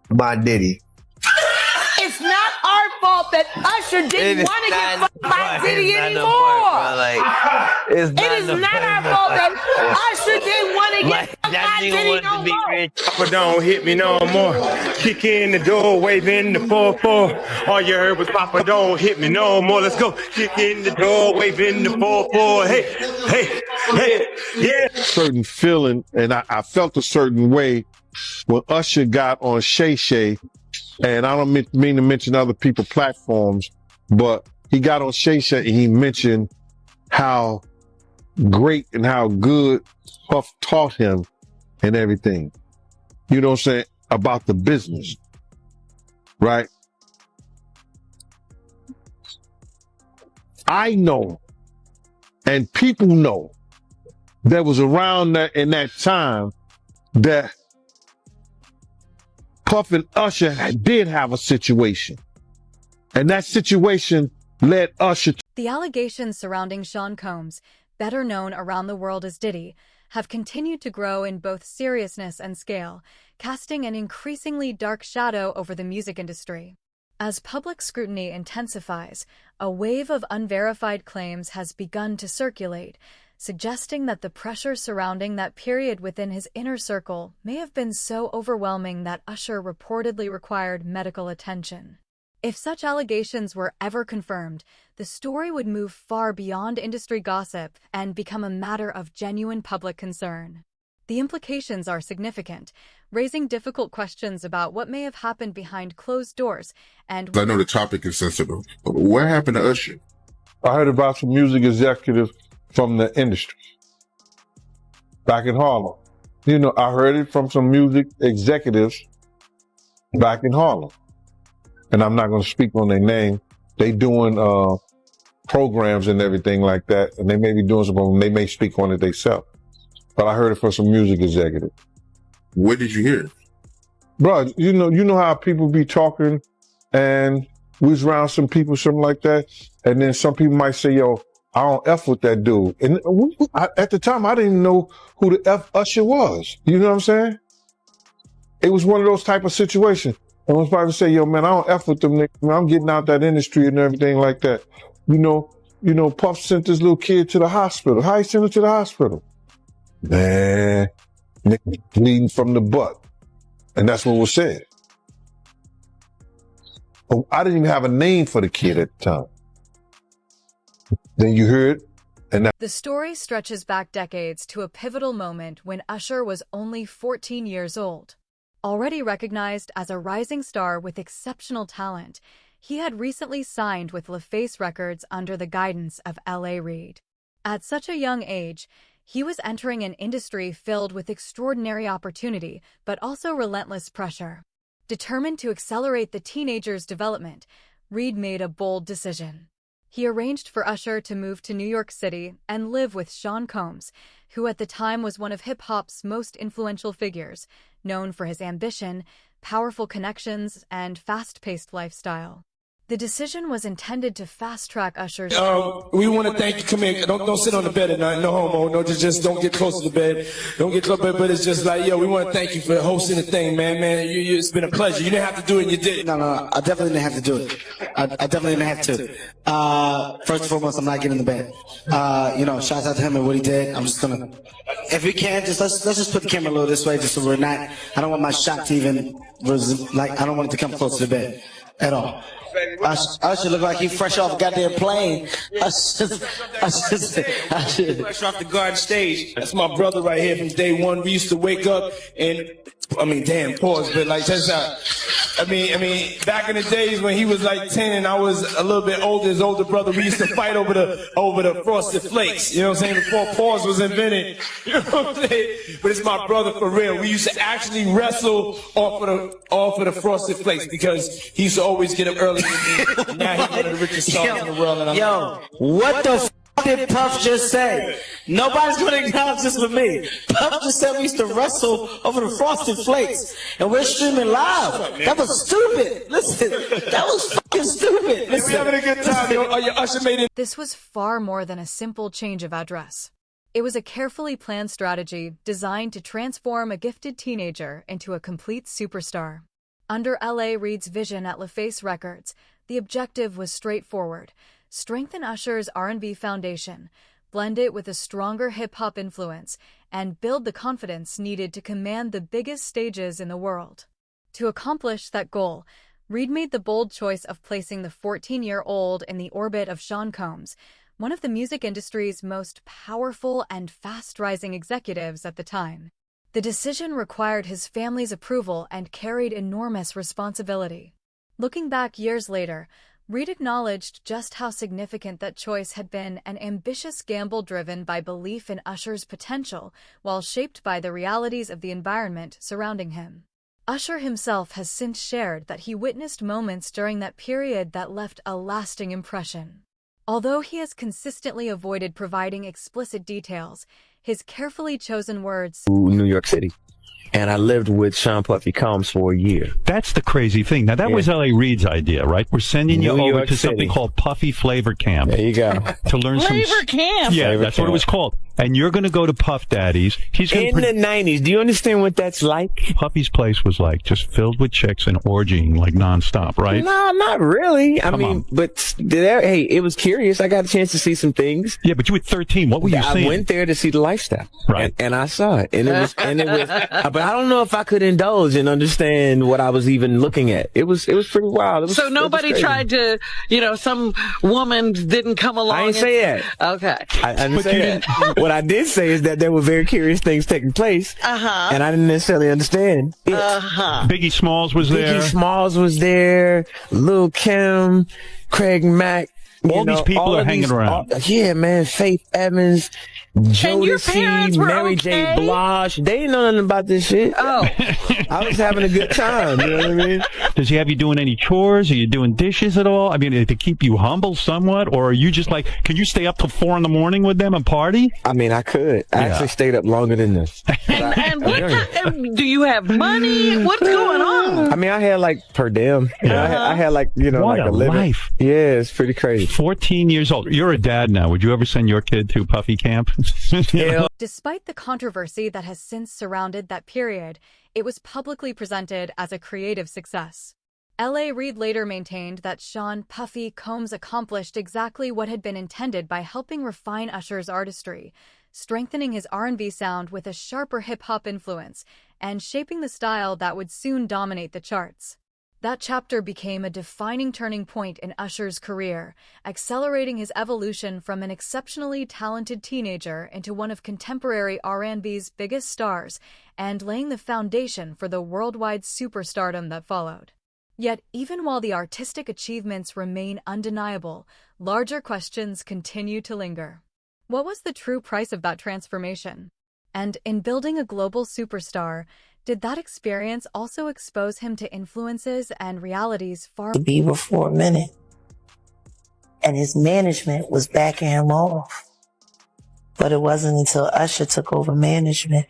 by Diddy. It's not our fault that Usher didn't want to get fucked by Diddy anymore. It's It is not our fault that Usher didn't want to get fucked by Diddy no more. Papa don't hit me no more. Kick in the door, waving the 4-4. All you heard was Papa don't hit me no more. Let's go. Kick in the door, waving the 4-4. Hey, hey, hey, yeah. Certain feeling, and I felt a certain way when Usher got on Shay Shay, and I don't mean to mention other people's platforms, but he got on Shay Shay and he mentioned how great and how good Puff taught him and everything. You know what I'm saying? About the business. Right? I know, and people know, that was around that in that time that Puff and Usher did have a situation. And that situation led Usher to... The allegations surrounding Sean Combs, better known around the world as Diddy, have continued to grow in both seriousness and scale, casting an increasingly dark shadow over the music industry. As public scrutiny intensifies, a wave of unverified claims has begun to circulate, suggesting that the pressure surrounding that period within his inner circle may have been so overwhelming that Usher reportedly required medical attention. If such allegations were ever confirmed, the story would move far beyond industry gossip and become a matter of genuine public concern. The implications are significant, raising difficult questions about what may have happened behind closed doors and... I know the topic is sensitive, but what happened to Usher? I heard about some music executives from the industry back in Harlem. You know, I heard it from some music executives back in Harlem. And I'm not going to speak on their name. They doing programs and everything like that. And they may be doing something, they may speak on it themselves. But I heard it from some music executives. What did you hear? Bro, you know how people be talking and we was around some people, something like that. And then some people might say, yo, I don't F with that dude. And at the time, I didn't know who the F Usher was. You know what I'm saying? It was one of those type of situations. And when somebody say, yo, man, I don't F with them niggas. Man, I'm getting out that industry and everything like that. You know, Puff sent this little kid to the hospital. How he sent him to the hospital? Man, nigga bleeding from the butt. And that's what was said. Oh, I didn't even have a name for the kid at the time. Then you heard, and the story stretches back decades to a pivotal moment when Usher was only 14 years old. Already recognized as a rising star with exceptional talent, he had recently signed with LaFace Records under the guidance of L.A. Reid. At such a young age, he was entering an industry filled with extraordinary opportunity, but also relentless pressure. Determined to accelerate the teenager's development, Reid made a bold decision. He arranged for Usher to move to New York City and live with Sean Combs, who at the time was one of hip-hop's most influential figures, known for his ambition, powerful connections, and fast-paced lifestyle. The decision was intended to fast-track Usher's... We want to thank you. Come here. Don't sit on the bed at night. No homo. No, just don't get close to the bed. Don't get close to the bed. But it's just like, yo, we want to thank you for hosting the thing, man. It's been a pleasure. You didn't have to do it, and you did. No. I definitely didn't have to do it. I definitely didn't have to. First and foremost, I'm not getting in the bed. Shouts out to him and what he did. I'm just gonna, if we can, let's just put the camera a little this way, just so we're not. I don't want my shot to even I don't want it to come close to the bed at all. I should look like he fresh off a goddamn plane. I should Fresh off the garden stage. That's my brother right here from day one. We used to wake up and, pause, but like, check this out. Back in the days when he was like 10 and I was a little bit older, his older brother, we used to fight over the Frosted Flakes. You know what I'm saying? Before pause was invented. You know what I'm saying? But it's my brother for real. We used to actually wrestle off of the Frosted Flakes because he used to always get up early with me. Now he's one of the richest stars in the world. And what the f did Puff just say? Nobody's gonna acknowledge this with me. Puff just said we used to wrestle over the Frosted Flakes, and we're streaming live. That was stupid. Listen, that was fucking stupid. Listen, we're having a good time. Your Usher made it. This was far more than a simple change of address. It was a carefully planned strategy designed to transform a gifted teenager into a complete superstar. Under L.A. Reid's vision at LaFace Records, the objective was straightforward: strengthen Usher's R&B foundation, blend it with a stronger hip-hop influence, and build the confidence needed to command the biggest stages in the world. To accomplish that goal, Reid made the bold choice of placing the 14-year-old in the orbit of Sean Combs, one of the music industry's most powerful and fast-rising executives at the time. The decision required his family's approval and carried enormous responsibility. Looking back years later, Reid acknowledged just how significant that choice had been: an ambitious gamble driven by belief in Usher's potential while shaped by the realities of the environment surrounding him. Usher himself has since shared that he witnessed moments during that period that left a lasting impression. Although he has consistently avoided providing explicit details, his carefully chosen words, New York City. And I lived with Sean Puffy Combs for a year. That's the crazy thing. Now, that was L.A. Reid's idea, right? We're sending you New over York to City. something called Puffy Flavor Camp. There you go. To learn Flavor Camp? Yeah, Flavor that's what it Camp. was called. And you're going to go to Puff Daddy's. He's going In the 90s, do you understand what that's like? Puffy's place was like just filled with chicks and orgying like nonstop, right? No, not really. I Come mean, on. but there, hey, it was curious. I got a chance to see some things. Yeah, but you were 13. What were you I seeing? went there to see the lifestyle, Right. And I saw it, and it was. But I don't know if I could indulge and understand what I was even looking at. It was pretty wild. It was, So nobody it was crazy. tried to, some woman didn't come along. I didn't say that. Okay. I didn't say that. What I did say is that there were very curious things taking place, and I didn't necessarily understand it. Biggie Smalls was there. Biggie Smalls was there. Lil' Kim, Craig Mack. All these people all are of hanging around. Yeah, man. Faith Evans, your parents Jodeci, were Mary okay? J. Blige. They didn't know nothing about this shit. Oh. I was having a good time. You know what I mean? Does he have you doing any chores? Are you doing dishes at all? I mean, to keep you humble somewhat? Or are you just like, can you stay up till 4 a.m. with them and party? I mean, I could. I actually stayed up longer than this. And do you have money? What's going on? I mean, I had like per diem. You know, I had like, What like a a living. life. Yeah, it's pretty crazy. 14 years old. You're a dad now. Would you ever send your kid to Puffy Camp? Hell Despite the controversy that has since surrounded that period, it was publicly presented as a creative success. L.A. Reid later maintained that Sean Puffy Combs accomplished exactly what had been intended by helping refine Usher's artistry, strengthening his R&B sound with a sharper hip-hop influence, and shaping the style that would soon dominate the charts. That chapter became a defining turning point in Usher's career, accelerating his evolution from an exceptionally talented teenager into one of contemporary R&B's biggest stars, and laying the foundation for the worldwide superstardom that followed. Yet, even while the artistic achievements remain undeniable, larger questions continue to linger. What was the true price of that transformation? And in building a global superstar, did that experience also expose him to influences and realities far Bieber for a minute, and his management was backing him off. But it wasn't until Usher took over management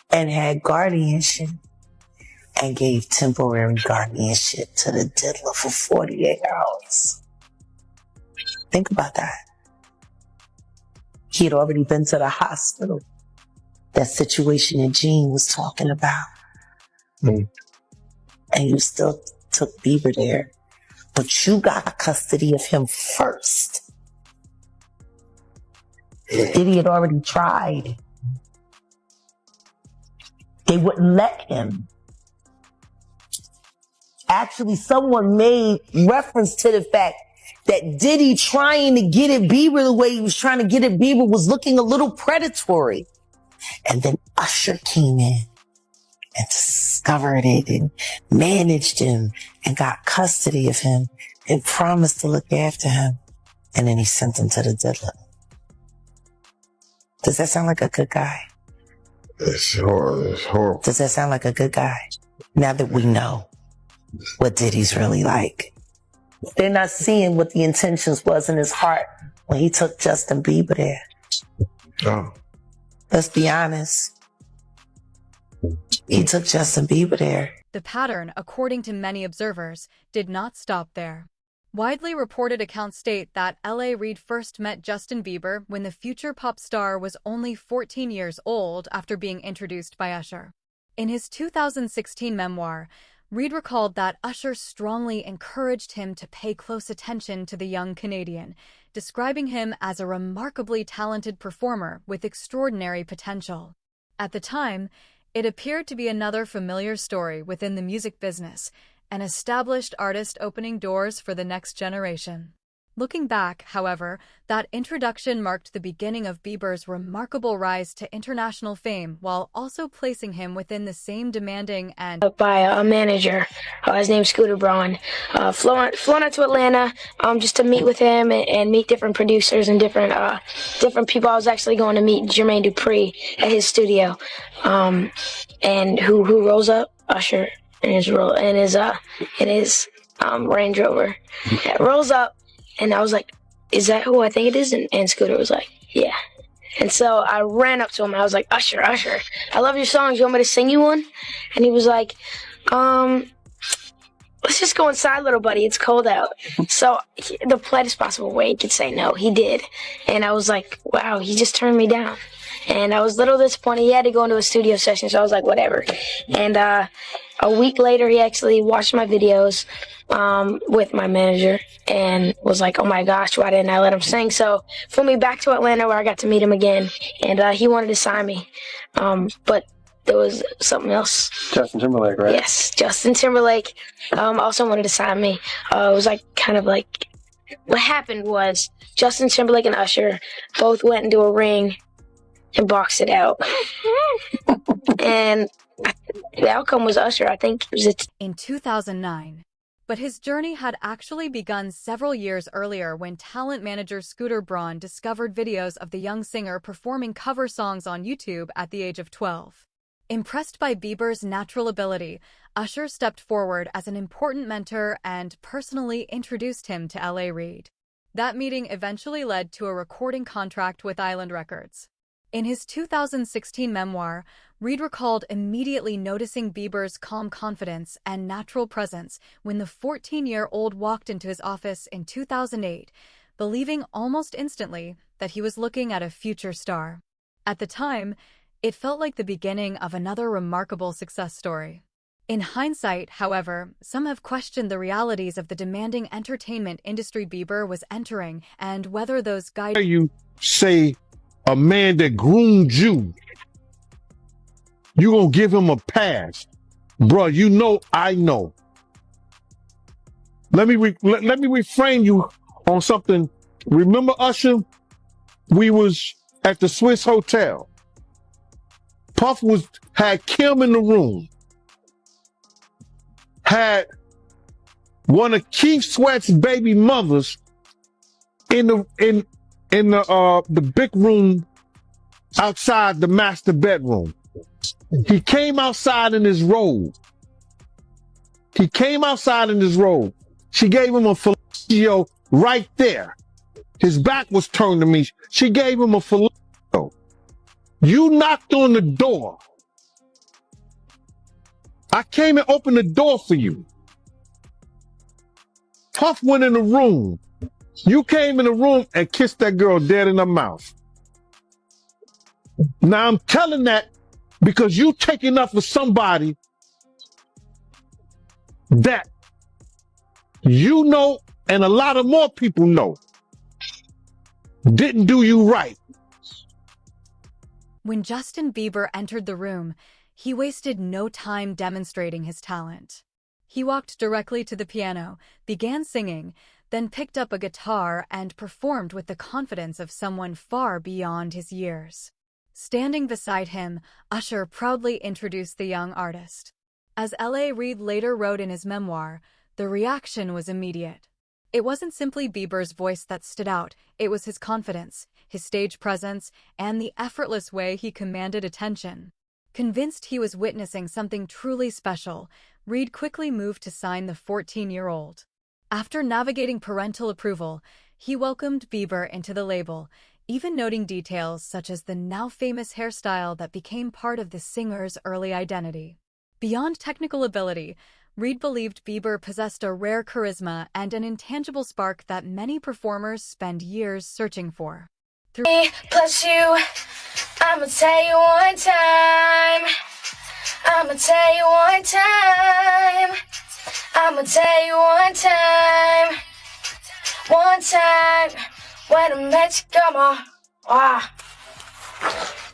and had guardianship and gave temporary guardianship to the diddler for 48 hours. Think about that. He had already been to the hospital. That situation that Gene was talking about. And you still took Bieber there. But you got custody of him first. Diddy had already tried. They wouldn't let him. Actually, someone made reference to the fact that Diddy trying to get at Bieber the way he was trying to get at Bieber was looking a little predatory. And then Usher came in and discovered it and managed him and got custody of him and promised to look after him. And then he sent him to the diddler. Does that sound like a good guy? It's horrible. It's horrible. Does that sound like a good guy? Now that we know what Diddy's really like. They're not seeing what the intentions was in his heart when he took Justin Bieber there. Oh. Let's be honest. He took Justin Bieber there. The pattern, according to many observers, did not stop there. Widely reported accounts state that L.A. Reid first met Justin Bieber when the future pop star was only 14 years old after being introduced by Usher. In his 2016 memoir, Reid recalled that Usher strongly encouraged him to pay close attention to the young Canadian, describing him as a remarkably talented performer with extraordinary potential. At the time, it appeared to be another familiar story within the music business, an established artist opening doors for the next generation. Looking back, however, that introduction marked the beginning of Bieber's remarkable rise to international fame while also placing him within the same demanding and by a manager. His name's Scooter Braun. Flown out to Atlanta just to meet with him and meet different producers and different people. I was actually going to meet Jermaine Dupri at his studio. And who rolls up? Usher in his Range Rover. It rolls up. And I was like, is that who I think it is? And Scooter was like, yeah. And so I ran up to him. I was like, Usher, I love your songs. You want me to sing you one? And he was like, let's just go inside, little buddy. It's cold out. So the politest possible way he could say no, he did. And I was like, wow, he just turned me down. And I was a little disappointed. He had to go into a studio session, so I was like, whatever. And a week later, he actually watched my videos with my manager and was like, oh my gosh, why didn't I let him sing? So flew me back to Atlanta where I got to meet him again, and he wanted to sign me. But there was something else. Justin Timberlake, right? Yes, Justin Timberlake also wanted to sign me. It was like kind of like what happened was Justin Timberlake and Usher both went into a ring and boxed it out. And the outcome was Usher. I think it was in 2009. But his journey had actually begun several years earlier when talent manager Scooter Braun discovered videos of the young singer performing cover songs on YouTube at the age of 12. Impressed by Bieber's natural ability, Usher stepped forward as an important mentor and personally introduced him to L.A. Reid. That meeting eventually led to a recording contract with Island Records. In his 2016 memoir, Reid recalled immediately noticing Bieber's calm confidence and natural presence when the 14-year-old walked into his office in 2008, believing almost instantly that he was looking at a future star. At the time, it felt like the beginning of another remarkable success story. In hindsight, however, some have questioned the realities of the demanding entertainment industry Bieber was entering and whether those guidelines You say a man that groomed you, you gonna give him a pass. Bruh, you know I know. Let me reframe you on something. Remember Usher? We was at the Swiss Hotel. Puff had Kim in the room. Had one of Keith Sweat's baby mothers in the big room outside the master bedroom. He came outside in his robe. She gave him a fellatio right there. His back was turned to me. She gave him a fellatio. You knocked on the door. I came and opened the door for you. Puff went in the room. You came in the room and kissed that girl dead in her mouth. Now I'm telling that because you taking up for somebody that you know and a lot of more people know didn't do you right. When Justin Bieber entered the room, he wasted no time demonstrating his talent. He walked directly to the piano, began singing, then picked up a guitar and performed with the confidence of someone far beyond his years. Standing beside him, Usher proudly introduced the young artist. As L.A. Reid later wrote in his memoir, the reaction was immediate. It wasn't simply Bieber's voice that stood out, it was his confidence, his stage presence, and the effortless way he commanded attention. Convinced he was witnessing something truly special, Reid quickly moved to sign the 14-year-old. After navigating parental approval, he welcomed Bieber into the label, even noting details such as the now-famous hairstyle that became part of the singer's early identity. Beyond technical ability, Reid believed Bieber possessed a rare charisma and an intangible spark that many performers spend years searching for. Me plus you, I'ma tell you one time. I'ma tell you one time, when I met you, come on. Wow.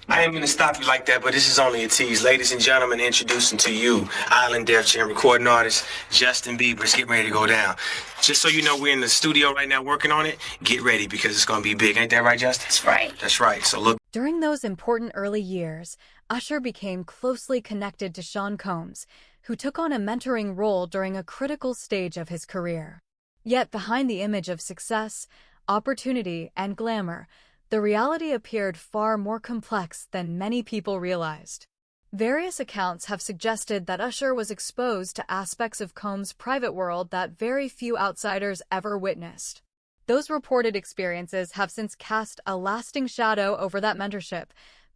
I ain't gonna stop you like that, but this is only a tease. Ladies and gentlemen, introducing to you, Island Def Jam recording artist, Justin Bieber. It's getting ready to go down. Just so you know, we're in the studio right now working on it. Get ready because it's gonna be big. Ain't that right, Justin? That's right. That's right. So look. During those important early years, Usher became closely connected to Sean Combs, who took on a mentoring role during a critical stage of his career. Yet behind the image of success, opportunity, and glamour, the reality appeared far more complex than many people realized. Various accounts have suggested that Usher was exposed to aspects of Combs' private world that very few outsiders ever witnessed. Those reported experiences have since cast a lasting shadow over that mentorship,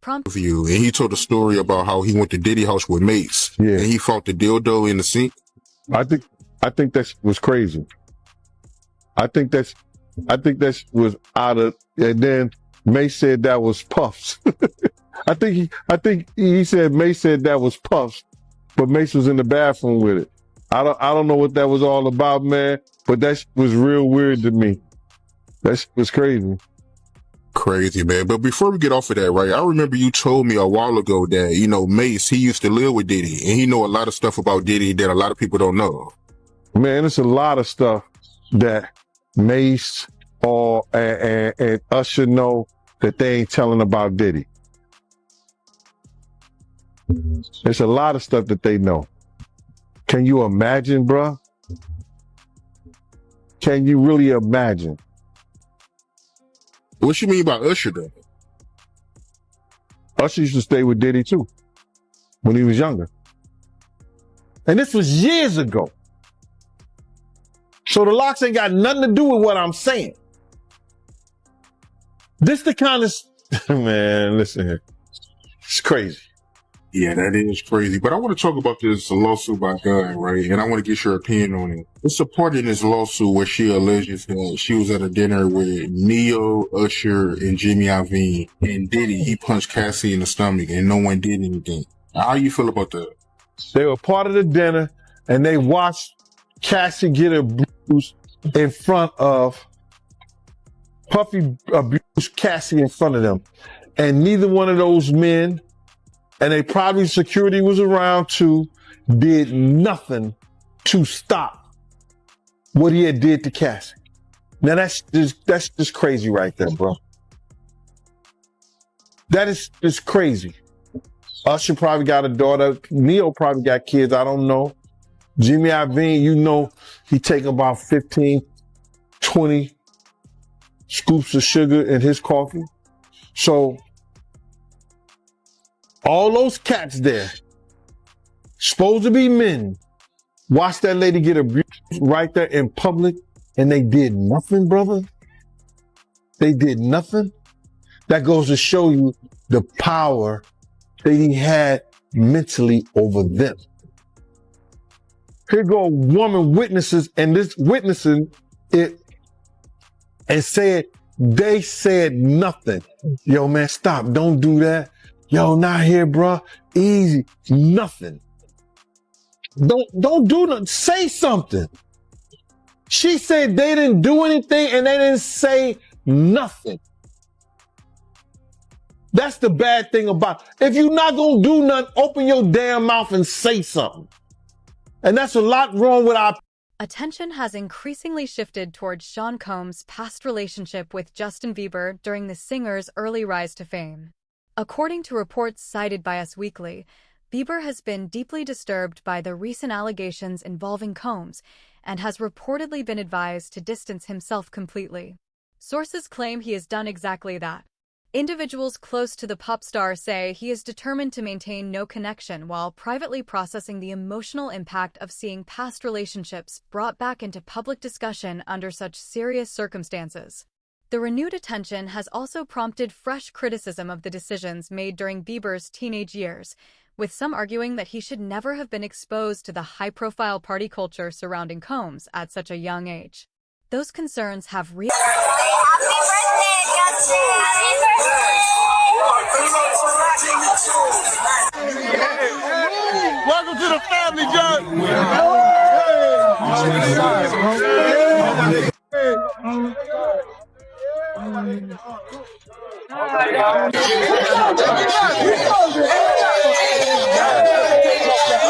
And he told a story about how he went to Diddy house with mates. Yeah. And he fought the dildo in the sink. I think that was crazy. I think that was out of, and then Mace said that was Puffs. I think he said Mace said that was Puffs, but Mace was in the bathroom with it. I don't know what that was all about, man, but that was real weird to me. That was crazy. Crazy, man. But before we get off of that, right, I remember you told me a while ago that, you know, Mace, he used to live with Diddy, and he know a lot of stuff about Diddy that a lot of people don't know. Man, it's a lot of stuff that Mace and Usher know that they ain't telling about Diddy. There's a lot of stuff that they know. Can you imagine, bruh? Can you really imagine? What you mean by Usher, though? Usher used to stay with Diddy, too, when he was younger. And this was years ago. So the locks ain't got nothing to do with what I'm saying. This the kind of... Man, listen here. It's crazy. Yeah, that is crazy. But I want to talk about this lawsuit by Gunn, right? And I want to get your opinion on it. It's a part in this lawsuit where she alleges that she was at a dinner with Neo, Usher, and Jimmy Iovine. And Diddy, he punched Cassie in the stomach and no one did anything. How you feel about that? They were part of the dinner and they watched Cassie get abused in front of... Puffy abused Cassie in front of them. And neither one of those men... and they probably security was around too, did nothing to stop what he had did to Cassie. Now that's just crazy right there, bro. That is just crazy. Usher probably got a daughter. Neo probably got kids. I don't know. Jimmy Iovine, you know, he taking about 15, 20 scoops of sugar in his coffee. So all those cats there, supposed to be men, watch that lady get abused right there in public, and they did nothing, brother. They did nothing. That goes to show you the power that he had mentally over them. Here go a woman witnesses, and this witnessing it, and said, they said nothing. Yo, man, stop. Don't do that. Yo, not here, bro. Easy. Nothing. Don't do nothing. Say something. She said they didn't do anything and they didn't say nothing. That's the bad thing about it. If you're not going to do nothing, open your damn mouth and say something. And that's a lot wrong with our... Attention has increasingly shifted towards Sean Combs' past relationship with Justin Bieber during the singer's early rise to fame. According to reports cited by Us Weekly, Bieber has been deeply disturbed by the recent allegations involving Combs and has reportedly been advised to distance himself completely. Sources claim he has done exactly that. Individuals close to the pop star say he is determined to maintain no connection while privately processing the emotional impact of seeing past relationships brought back into public discussion under such serious circumstances. The renewed attention has also prompted fresh criticism of the decisions made during Bieber's teenage years, with some arguing that he should never have been exposed to the high-profile party culture surrounding Combs at such a young age. Those concerns have Happy birthday, Justin! Welcome to the family, John!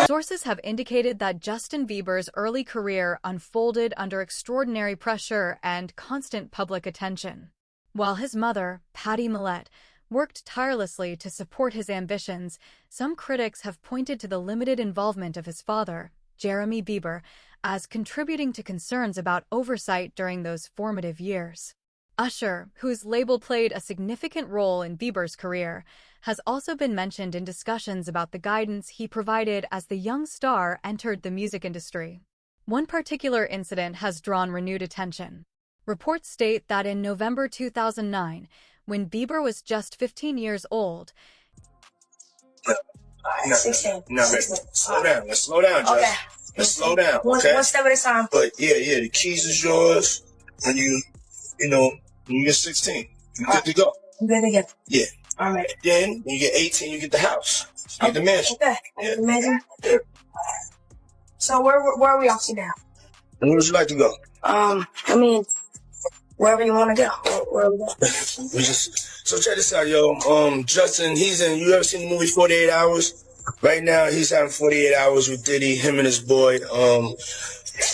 Sources have indicated that Justin Bieber's early career unfolded under extraordinary pressure and constant public attention. While his mother, Patty Millett, worked tirelessly to support his ambitions, some critics have pointed to the limited involvement of his father, Jeremy Bieber, as contributing to concerns about oversight during those formative years. Usher, whose label played a significant role in Bieber's career, has also been mentioned in discussions about the guidance he provided as the young star entered the music industry. One particular incident has drawn renewed attention. Reports state that in November 2009, when Bieber was just 15 years old, 16. No, slow down. Let's slow down, Josh. Okay. Let's slow down. One step at a time. But yeah, the keys is yours. When you get 16, you good to go. I'm good to go. Yeah. All right. Then when you get 18, you get the house. You get the mansion. Okay. Yeah. The mansion. Yeah. So where are we off to now? And where would you like to go? I mean, wherever you want to go. Where are we going? So check this out, yo. Justin, you ever seen the movie 48 Hours? Right now, he's having 48 hours with Diddy, him and his boy.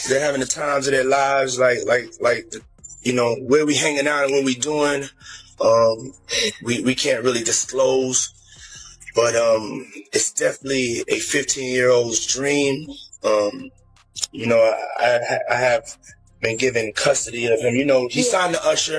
They're having the times of their lives, like where we hanging out and what we doing. We can't really disclose, but it's definitely a 15-year-old's dream. I have been given custody of him. He signed to Usher.